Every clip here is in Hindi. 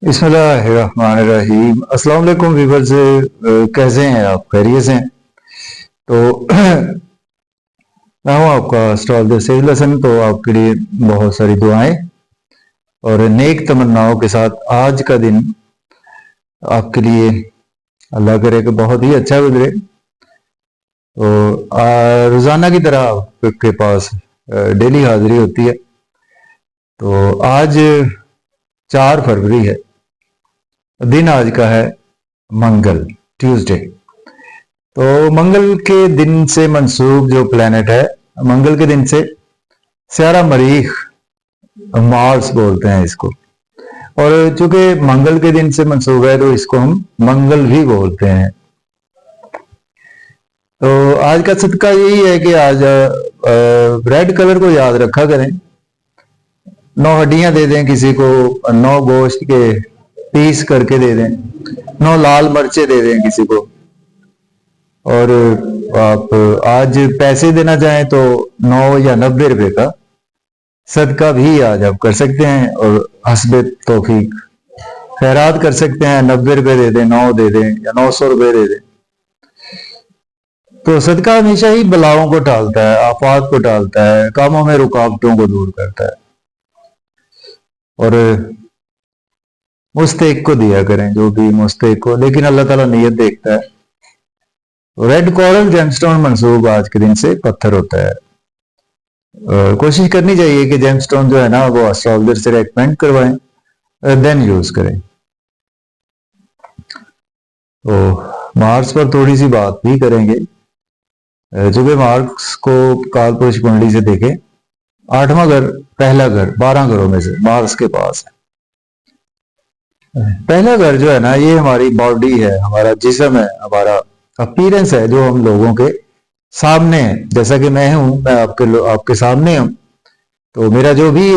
बिस्मिल्लाहिर्रहमानिर्रहीम। अस्सलाम वालेकुम व्यूअर्स, कैसे हैं आप? खैरियत से हैं? तो मैं हूं आपका स्टॉल द सेज लेसन। तो आपके लिए बहुत सारी दुआएं और नेक तमन्नाओं के साथ आज का दिन आपके लिए अल्लाह करे कि बहुत ही अच्छा गुजरे। तो रोज़ाना की तरह आपके पास डेली हाजिरी होती है। तो आज 4 फरवरी है, दिन आज का है मंगल, ट्यूसडे। तो मंगल के दिन से मंसूब जो प्लेनेट है, मंगल के दिन से स्यारा मरीख, मार्स बोलते हैं इसको। और चूंकि मंगल के दिन से मंसूब है तो इसको हम मंगल भी बोलते हैं। तो आज का सदका यही है कि आज रेड कलर को याद रखा करें। 9 हड्डियां दे दें किसी को, 9 गोश्त के पीस करके दे दें, 9 लाल मिर्चें दे दें किसी को। और आप आज पैसे देना चाहें तो 9 या 90 रुपए का सदका भी आज आप कर सकते हैं। और हस्बे तौफीक खैरात कर सकते हैं। 90 रुपए दे दें, 9 दे दें या 900 रुपए दे दें। तो सदका हमेशा ही बलाओं को टालता है, आफात को टालता है, कामों में रुकावटों को दूर करता है। और मुस्तहिक को दिया करें, जो भी मुस्तहिक हो, लेकिन अल्लाह ताला नीयत देखता है। रेड कोरल जेमस्टोन मंसूब आज के दिन से पत्थर होता है। कोशिश करनी चाहिए कि जेमस्टोन जो है ना वो एस्ट्रोलॉजर से रेकमेंड करवाएं, देन यूज करें। तो मार्स पर थोड़ी सी बात भी करेंगे। चूंकि मार्स को काल पुरुष कुंडली से देखें, 8वां घर, पहला घर 12 घरों में से मार्स के पास है। पहला घर जो है ना, ये हमारी बॉडी है, हमारा जिस्म है, हमारा अपीयरेंस है, जो हम लोगों के सामने है। जैसा कि मैं हूं, मैं आपके सामने हूं। तो मेरा जो भी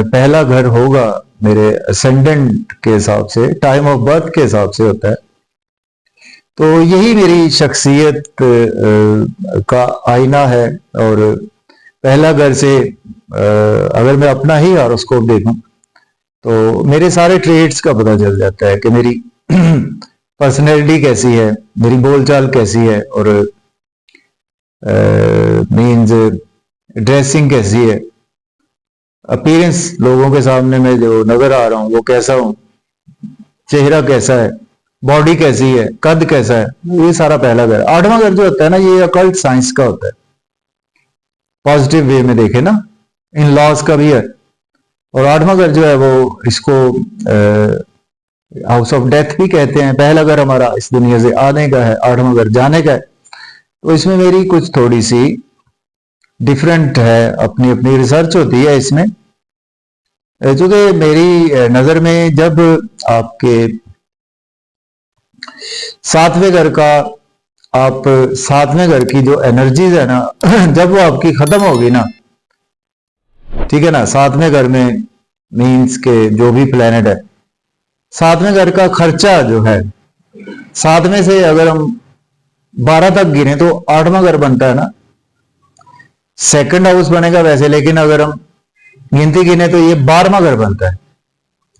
पहला घर होगा मेरे असेंडेंट के हिसाब से, टाइम ऑफ बर्थ के हिसाब से होता है। तो यही मेरी शख्सियत का आईना है। और पहला घर से अगर मैं अपना ही हॉरोस्कोप देखूं तो मेरे सारे ट्रेड्स का पता चल जाता है कि मेरी पर्सनैलिटी कैसी है, मेरी बोलचाल कैसी है, और मीन्स ड्रेसिंग कैसी है, अपीयरेंस लोगों के सामने मैं जो नजर आ रहा हूं वो कैसा हूं, चेहरा कैसा है, बॉडी कैसी है, कद कैसा है, ये सारा पहला घर। 8वां घर जो होता है ना, ये अकल्ट साइंस का होता है। पॉजिटिव वे में देखे ना, इन लॉज का भी है। और 8वां घर जो है वो इसको हाउस ऑफ डेथ भी कहते हैं। पहला घर हमारा इस दुनिया से आने का है, 8वां घर जाने का है। तो इसमें मेरी कुछ थोड़ी सी डिफरेंट है, अपनी अपनी रिसर्च होती है इसमें। क्योंकि मेरी नजर में जब आपके 7वें घर का, आप 7वें घर की जो एनर्जीज है ना जब वो आपकी खत्म होगी ना, ठीक है ना, 7वें घर में मीन्स के जो भी प्लेनेट है, 7वें घर का खर्चा जो है, 7वें से अगर हम 12 तक गिने तो 8वां घर बनता है ना, सेकंड हाउस बनेगा वैसे, लेकिन अगर हम गिनती गिने तो ये 12वां घर बनता है,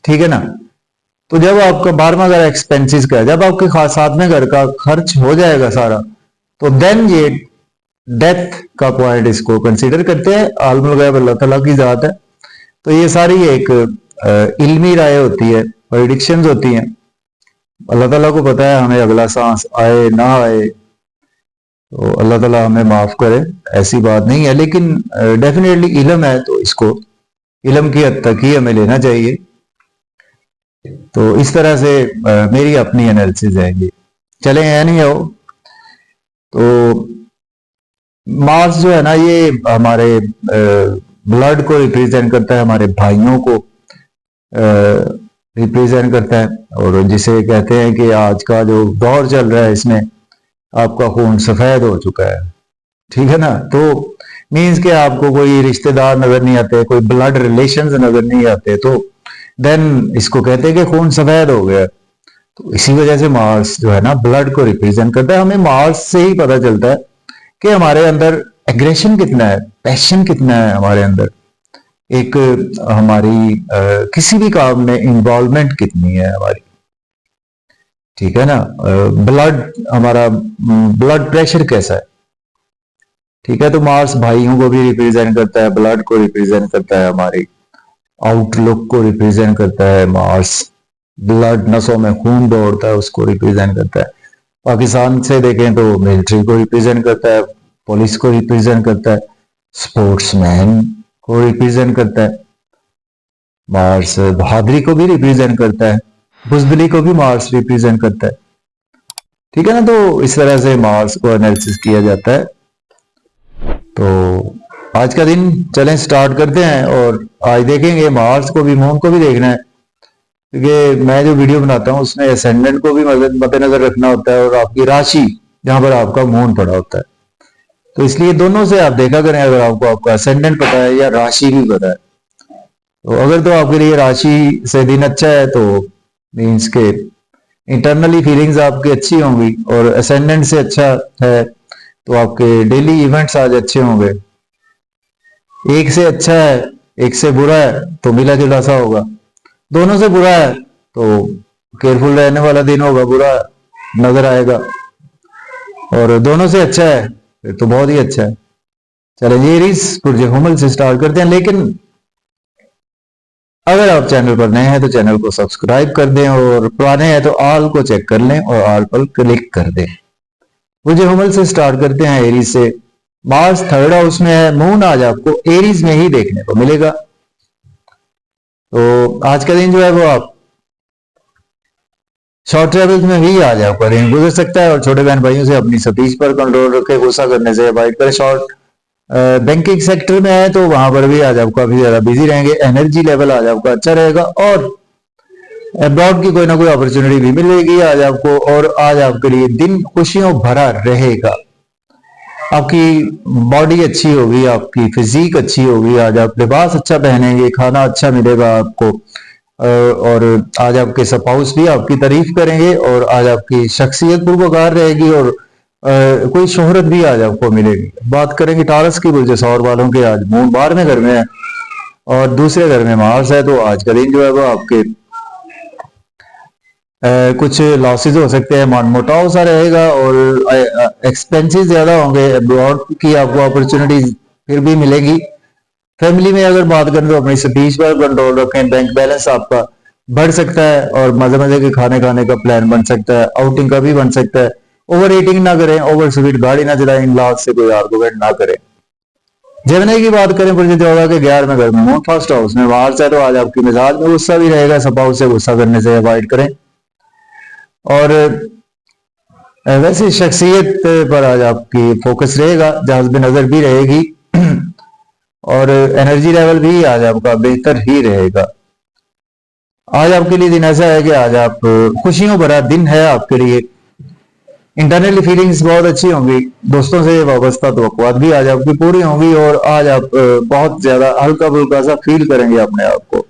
ठीक है ना। तो जब आपका 12वां घर एक्सपेंसिस का है, जब आपके 7वें घर का खर्च हो जाएगा सारा, तो देन ये डेथ का पॉइंट इसको कंसीडर करते हैं। आलमुल गैब अल्लाह ताला की जात है। तो ये सारी एक इल्मी राय होती है, प्रेडिक्शंस होती हैं। अल्लाह ताला को पता है हमें अगला सांस आए ना आए, तो अल्लाह ताला हमें माफ करे, ऐसी बात नहीं है। लेकिन डेफिनेटली इल्म है, तो इसको इल्म की हद तक ही हमें लेना चाहिए। तो इस तरह से मेरी अपनी एनालिसिस है ये। चले नहीं हो तो मार्स जो है ना, ये हमारे ब्लड को रिप्रेजेंट करता है, हमारे भाइयों को रिप्रेजेंट करता है। और जिसे कहते हैं कि आज का जो दौर चल रहा है इसमें आपका खून सफेद हो चुका है, ठीक है ना। तो मीन्स के आपको कोई रिश्तेदार नजर नहीं आते, कोई ब्लड रिलेशंस नजर नहीं आते, तो देन इसको कहते हैं कि खून सफेद हो गया। तो इसी वजह से मार्स जो है ना ब्लड को रिप्रेजेंट करता है। हमें मार्स से ही पता चलता है कि हमारे अंदर एग्रेशन कितना है, पैशन कितना है हमारे अंदर, एक हमारी किसी भी काम में इन्वॉल्वमेंट कितनी है हमारी, ठीक है ना, ब्लड हमारा ब्लड प्रेशर कैसा है, ठीक है। तो मार्स भाइयों को भी रिप्रेजेंट करता है, ब्लड को रिप्रेजेंट करता है, हमारी आउटलुक को रिप्रेजेंट करता है मार्स। ब्लड नसों में खून दौड़ता है उसको रिप्रेजेंट करता है। पाकिस्तान से देखें तो मिलिट्री को रिप्रेजेंट करता है, पुलिस को रिप्रेजेंट करता है, स्पोर्ट्समैन को रिप्रेजेंट करता है। मार्स बहादुरी को भी रिप्रेजेंट करता है, बुजदिली को भी मार्स रिप्रेजेंट करता है, ठीक है ना। तो इस तरह से मार्स को एनालिसिस किया जाता है। तो आज का दिन चलें स्टार्ट करते हैं और आज देखेंगे मार्स को भी, मून को भी देखना है, क्योंकि मैं जो वीडियो बनाता हूँ उसमें असेंडेंट को भी मद्देनजर रखना होता है और आपकी राशि जहां पर आपका मून पड़ा होता है। तो इसलिए दोनों से आप देखा करें, अगर आपको आपका असेंडेंट पता है या राशि भी पता है। तो अगर तो आपके लिए राशि से दिन अच्छा है तो मीन्स के इंटरनली फीलिंग्स आपकी अच्छी होंगी, और असेंडेंट से अच्छा है तो आपके डेली इवेंट्स आज अच्छे होंगे। एक से अच्छा है एक से बुरा है तो मिला जुला सा होगा, दोनों से बुरा है तो केयरफुल रहने वाला दिन होगा, बुरा नजर आएगा। और दोनों से अच्छा है फिर तो बहुत ही अच्छा है। चलें ये एरीज पुरजे हुमल से स्टार्ट करते हैं। लेकिन अगर आप चैनल पर नए हैं तो चैनल को सब्सक्राइब कर दें, और पुराने हैं तो ऑल को चेक कर लें और ऑल पर क्लिक कर दें। पुरजे हुमल से स्टार्ट करते हैं एरीज से। मार्स थर्ड हाउस में है, मून आज आपको एरीज में ही देखने को मिलेगा। तो आज का दिन जो है वो आप शॉर्ट ट्रेवल्स में भी आज आपका दिन गुजर सकता है, और छोटे बहन भाइयों से अपनी स्पीच पर कंट्रोल रखें, गुस्सा करने से अवॉइड करें। शॉर्ट बैंकिंग सेक्टर में है तो वहां पर भी आज आप काफी ज्यादा बिजी रहेंगे, एनर्जी लेवल आज आपका अच्छा रहेगा, और अब्रॉड की कोई ना कोई अपॉर्चुनिटी भी मिलेगी आज आपको, और आज आपके लिए दिन खुशियों भरा रहेगा। आपकी बॉडी अच्छी होगी, आपकी फिजिक अच्छी होगी, आज आप लिबास अच्छा पहनेंगे, खाना अच्छा मिलेगा आपको, और आज आपके स्पाउस भी आपकी तारीफ करेंगे, और आज आपकी शख्सियत पुरवकार रहेगी, और कोई शोहरत भी आज आपको मिलेगी। बात करेंगे टारस की बुर्ज सौर वालों के, आज मून 12वें घर में है और दूसरे घर में मार्स है। तो आज का दिन जो है वो आपके कुछ लॉसेज हो सकते हैं, मनमुटाव सा रहेगा, और एक्सपेंसेस ज्यादा होंगे। अब्रॉड की आपको अपॉर्चुनिटीज फिर भी मिलेगी। फैमिली में अगर बात करें तो अपनी स्पीच पर कंट्रोल रखें, बैंक बैलेंस आपका बढ़ सकता है, और मजे मजे के खाने खाने का प्लान बन सकता है, आउटिंग का भी बन सकता है। ओवर ईटिंग ना करें, ओवर स्पीड गाड़ी ना चलाएं, इन लॉज से कोई आर्गुमेंट ना करें। जेमिनी की बात करें पुरजे चौदह के 11वें घर में मून फर्स्ट हाउस में मार्स है, तो आज आपकी मिजाज में गुस्सा भी रहेगा, स्पाउस से गुस्सा करने से अवॉइड करें। और वैसे शख्सियत पर आज आपकी फोकस रहेगा, जज्ब नजर भी रहेगी, और एनर्जी लेवल भी आज आपका बेहतर ही रहेगा। आज आपके लिए दिन ऐसा है कि आज आप खुशियों भरा दिन है आपके लिए। इंटरनली फीलिंग्स बहुत अच्छी होंगी, दोस्तों से वाबस्ता तवक्कुआत भी आज आपकी पूरी होंगी, और आज आप बहुत ज्यादा हल्का फुल्का सा फील करेंगे अपने आप को।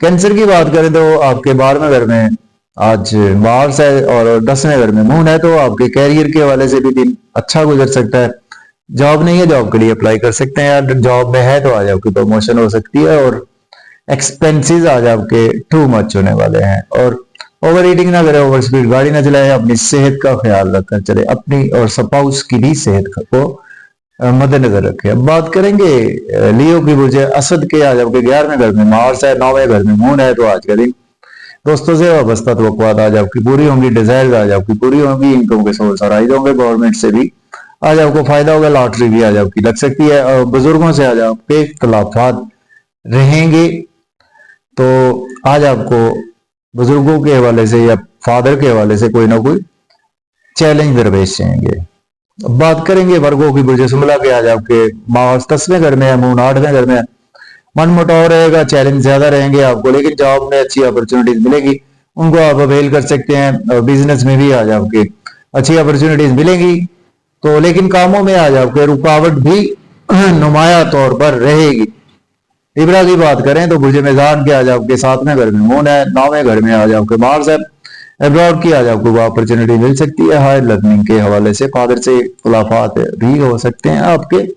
कैंसर की बात करें तो आपके 12वें घर में आज मार्स है और 10वें घर में मून है, तो आपके कैरियर के हवाले से भी दिन अच्छा गुजर सकता है। जॉब नहीं है, जॉब के लिए अप्लाई कर सकते हैं, या जॉब में है तो आज आपकी प्रमोशन हो सकती है, और एक्सपेंसेस आज आपके टू मच होने वाले हैं। और ओवर ईटिंग ना करें, ओवर स्पीड गाड़ी ना चलाएं, अपनी सेहत का ख्याल रखकर चले, अपनी और स्पाउस की भी सेहत को मद्देनजर रखें। अब बात करेंगे लियो की बुर्ज असद के, आज आपके 11वें घर में मार्स है, 9वें घर में मून है, तो आज का दिन दोस्तों से वाबस्ता तवक्कुआत आज आपकी पूरी होंगी, डिजायर आज आपकी पूरी होंगी, इनकम के सोर्स राइज होंगे, गवर्नमेंट से भी आज आपको फायदा होगा, लॉटरी भी आज आपकी लग सकती है, और बुजुर्गों से आज आपके इख्तलाफात रहेंगे। तो आज आपको बुजुर्गों के हवाले से या फादर के हवाले से कोई ना कोई चैलेंज दरपेश आएंगे। बात करेंगे वर्गों की बुर्ज सुमला के, आज आपके मार्स 10वें घर में है, मून 8वें घर में है। मन मुटाव रहेगा, चैलेंज ज्यादा रहेंगे आपको, लेकिन जॉब में अच्छी अपॉर्चुनिटीज मिलेगी, उनको आप अवेल कर सकते हैं, और बिजनेस में भी आज आपके अच्छी अपॉर्चुनिटीज मिलेगी। तो लेकिन कामों में आज आपके रुकावट भी नुमाया तौर पर रहेगी। लिब्रा की बात करें तो बुर्ज मेजान के आज आपके 7वें घर में मून है, 9वें घर में आज आपके मार्स है। अब्रॉड की आज आपको अपॉर्चुनिटी मिल सकती है, हायर लर्निंग के हवाले से फादर से खुलाफात भी हो सकते हैं आपके।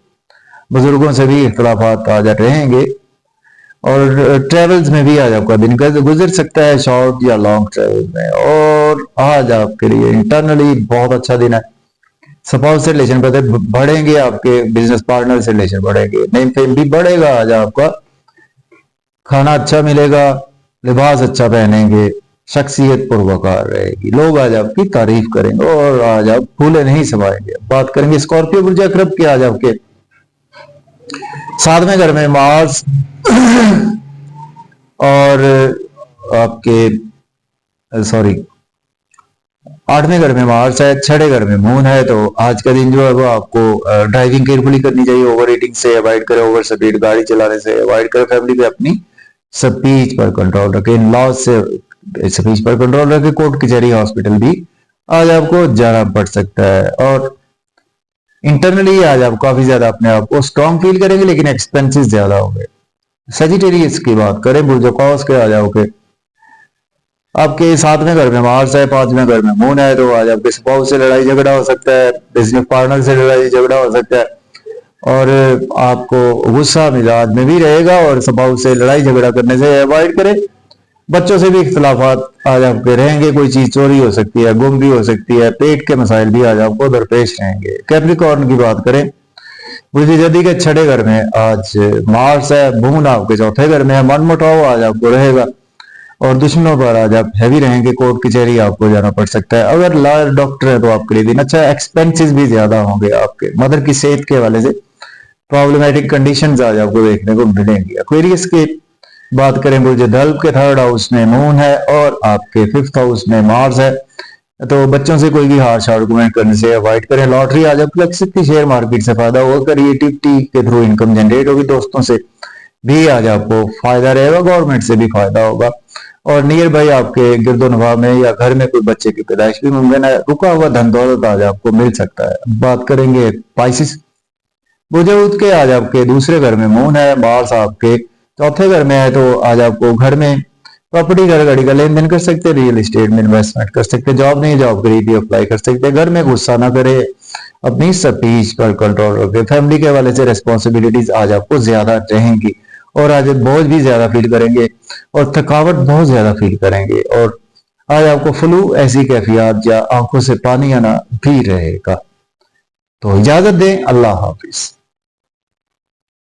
बुजुर्गों से भी इख्तलाफात आ जाते रहेंगे। और ट्रेवल्स में भी आज आपका दिन गुजर सकता है, शॉर्ट या लॉन्ग ट्रेवल में। और आज आपके लिए इंटरनली बहुत अच्छा दिन है। स्पाउस से रिलेशन बढ़ेंगे, आपके बिजनेस पार्टनर से रिलेशन बढ़ेंगे, नेम फेम भी बढ़ेगा। आज आपका खाना अच्छा मिलेगा, लिबास अच्छा पहनेंगे, शख्सियत पुरवकार रहेगी, लोग आज आपकी तारीफ करेंगे और आज आप फूले नहीं समाएंगे। बात करेंगे स्कॉर्पियो बुर्ज अक्रब की। आज आपके 7वें घर में मार्स और आपके सॉरी 8वें घर में मार्स है, 6ठे घर में मून है। तो आज का दिन जो है वो आपको ड्राइविंग केयरफुली करनी चाहिए, ओवर ईटिंग से अवॉइड करें, ओवर स्पीड गाड़ी चलाने से अवॉइड करें, फैमिली पे अपनी स्पीच पर कंट्रोल रखें, इन लॉज से स्पीच पर कंट्रोल रखें, कोर्ट कचहरी हॉस्पिटल भी आज आपको जाना पड़ सकता है। और इंटरनली आज आप काफी ज्यादा अपने आप को स्ट्रॉन्ग फील करेंगे, लेकिन एक्सपेंसेस ज्यादा होंगे। सजिटेरियस की बात करें, बुर्जोकास के आ जाओगे, आपके 7वें घर में मार्स है, 5वें घर में मून है। तो आज आपके स्पाउस से लड़ाई झगड़ा हो सकता है, बिजनेस पार्टनर से लड़ाई झगड़ा हो सकता है, और आपको गुस्सा मिजाज में भी रहेगा। और स्पाउस से लड़ाई झगड़ा करने से अवॉइड करें। बच्चों से भी इख्तलाफात आज आपके रहेंगे, कोई चीज चोरी हो सकती है, गुम भी हो सकती है, पेट के मसाइल भी आज आपको दरपेश रहेंगे। कैप्रिकॉर्न की बात करें, बुर्ज जदी के 6ठे घर में आज मार्स है, मून आपके 4थे घर में है, मनमुटाव आज आपको रहेगा और दुश्मनों पर आज आप हैवी रहेंगे, कोर्ट कचहरी आपको जाना पड़ सकता है। अगर लॉयर डॉक्टर है तो आपके लिए दिन अच्छा, एक्सपेंसेस भी ज्यादा होंगे, आपके मदर की सेहत के हवाले से प्रॉब्लमेटिक कंडीशंस आज आपको देखने को मिलेंगी। एक्वेरियस की बात करें, बुर्ज धल्व के 3rd हाउस में मून है और आपके 5th हाउस में मार्स है। तो बच्चों से कोई भी हार्श आर्गुमेंट करने से अवॉइड करें। लॉटरी आज आपको लग सकती है, शेयर मार्केट से फायदा होगा, क्रिएटिविटी के थ्रू इनकम जनरेट होगी, दोस्तों से भी आज आपको फायदा रहेगा, गवर्नमेंट से भी फायदा होगा। और नियर बाई आपके गिरदोनवा में या घर में कोई बच्चे की पैदाइश भी मुमकिन है, रुका हुआ धन दौलत आज आपको मिल सकता है। बात करेंगे पाइसिस, बुर्ज के आज आपके 2रे घर में मून है, मार्स आपके 4थे घर में है। तो आज आपको घर में प्रॉपर्टी घर गाड़ी का लेन देन कर सकते हैं, रियल एस्टेट में इन्वेस्टमेंट कर सकते हैं, जॉब नहीं जॉब के लिए अप्लाई कर सकते हैं। घर में गुस्सा ना करे, अपनी स्पीच पर कंट्रोल रखें। फैमिली के हवाले से रिस्पॉन्सिबिलिटीज आज आपको ज्यादा रहेंगी और आज बोझ भी ज्यादा फील करेंगे और थकावट बहुत ज्यादा फील करेंगे। और आज आपको फ्लू ऐसी कैफियत या आंखों से पानी आना भी रहेगा। तो इजाजत दें, अल्लाह हाफिज।